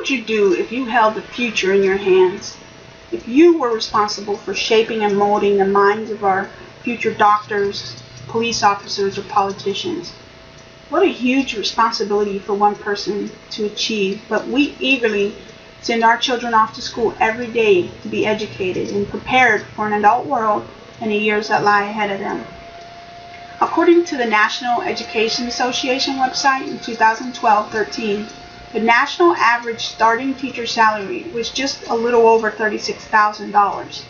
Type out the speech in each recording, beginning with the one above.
would you do if you held the future in your hands? If you were responsible for shaping and molding the minds of our future doctors, police officers, or politicians? What a huge responsibility for one person to achieve, but we eagerly send our children off to school every day to be educated and prepared for an adult world and the years that lie ahead of them. According to the National Education Association website in 2012-13, the national average starting teacher salary was just a little over $36,000.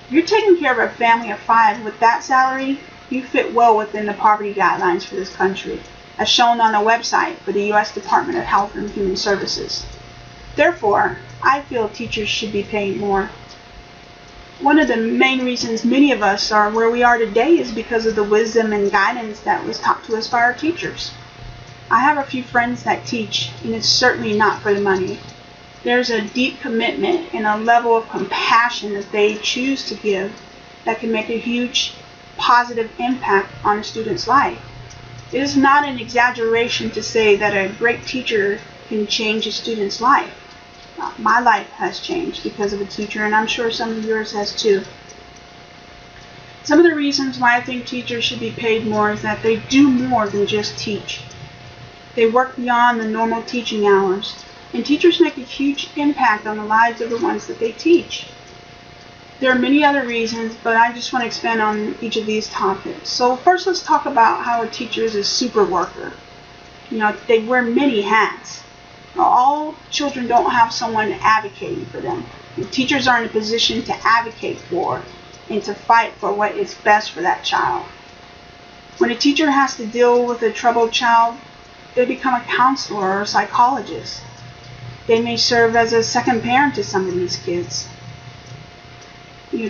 You're taking care of a family of 5 with that salary, you fit well within the poverty guidelines for this country, as shown on the website for the U.S. Department of Health and Human Services. Therefore, I feel teachers should be paid more. One of the main reasons many of us are where we are today is because of the wisdom and guidance that was taught to us by our teachers. I have a few friends that teach, and it's certainly not for the money. There's a deep commitment and a level of compassion that they choose to give that can make a huge positive impact on a student's life. It is not an exaggeration to say that a great teacher can change a student's life. My life has changed because of a teacher, and I'm sure some of yours has too. Some of the reasons why I think teachers should be paid more is that they do more than just teach. They work beyond the normal teaching hours, and teachers make a huge impact on the lives of the ones that they teach. There are many other reasons, but I just want to expand on each of these topics. So first, let's talk about how a teacher is a super worker. They wear many hats. All children don't have someone advocating for them. Teachers are in a position to advocate for and to fight for what is best for that child. When a teacher has to deal with a troubled child, they become a counselor or a psychologist. They may serve as a second parent to some of these kids.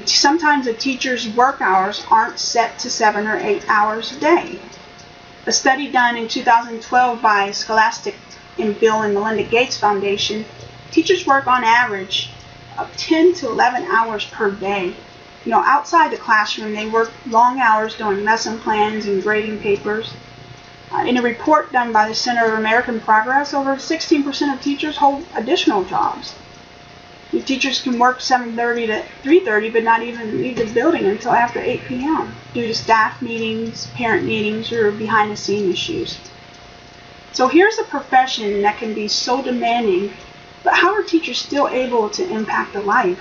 Sometimes a teacher's work hours aren't set to 7 or 8 hours a day. A study done in 2012 by Scholastic and Bill and Melinda Gates Foundation, teachers work on average of 10 to 11 hours per day. Outside the classroom, they work long hours doing lesson plans and grading papers. In a report done by the Center of American Progress, over 16% of teachers hold additional jobs. Teachers can work 7:30 to 3:30, but not even leave the building until after 8 p.m. due to staff meetings, parent meetings, or behind-the-scenes issues. So here's a profession that can be so demanding, but how are teachers still able to impact a life?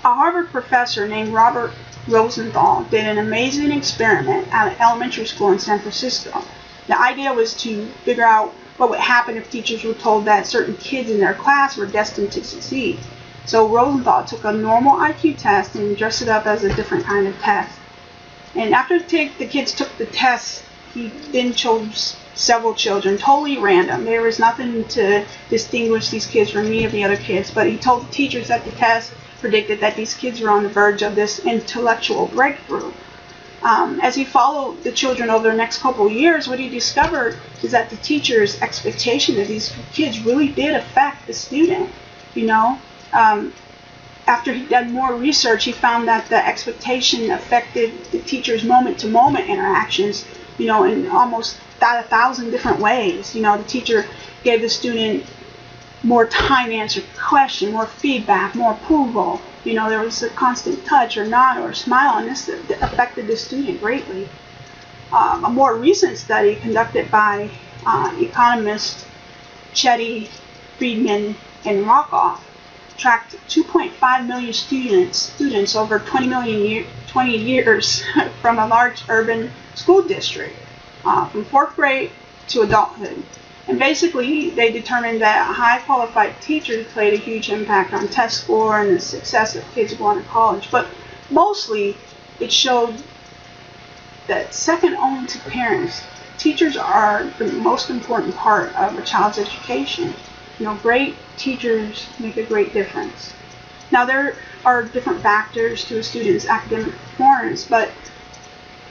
A Harvard professor named Robert Rosenthal did an amazing experiment at an elementary school in San Francisco. The idea was to figure out what would happen if teachers were told that certain kids in their class were destined to succeed. So Rosenthal took a normal IQ test and dressed it up as a different kind of test. And after the kids took the test, he then chose several children, totally random. There was nothing to distinguish these kids from any of the other kids, but he told the teachers that the test predicted that these kids were on the verge of this intellectual breakthrough. As he followed the children over the next couple of years, what he discovered is that the teacher's expectation of these kids really did affect the student. After he'd done more research, he found that the expectation affected the teacher's moment-to-moment interactions, in almost 1,000 different ways. The teacher gave the student more time to answer questions, more feedback, more approval. There was a constant touch or nod or smile, and this affected the student greatly. A more recent study conducted by economists Chetty, Friedman, and Rockoff tracked 2.5 million students over 20 years from a large urban school district, from 4th grade to adulthood. And basically, they determined that high-qualified teachers played a huge impact on test score and the success of kids going to college. But mostly, it showed that second only to parents, teachers are the most important part of a child's education. Great teachers make a great difference. Now, there are different factors to a student's academic performance, but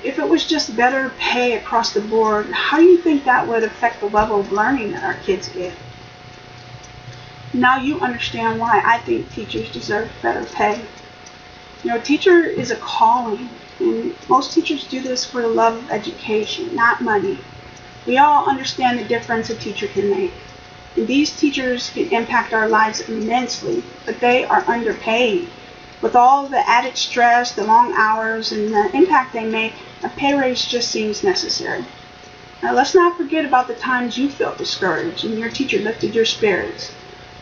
if it was just better pay across the board, how do you think that would affect the level of learning that our kids get? Now you understand why I think teachers deserve better pay. Teacher is a calling, and most teachers do this for the love of education, not money. We all understand the difference a teacher can make. And these teachers can impact our lives immensely, but they are underpaid. With all the added stress, the long hours, and the impact they make, a pay raise just seems necessary. Now, let's not forget about the times you felt discouraged and your teacher lifted your spirits,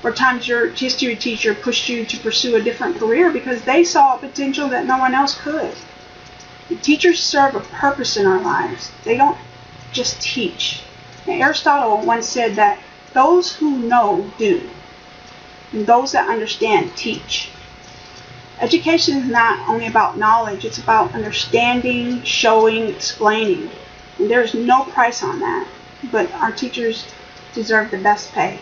or times your history teacher pushed you to pursue a different career because they saw a potential that no one else could. The teachers serve a purpose in our lives. They don't just teach. Now, Aristotle once said that those who know do, and those that understand teach. Education is not only about knowledge, it's about understanding, showing, explaining. And there's no price on that, but our teachers deserve the best pay.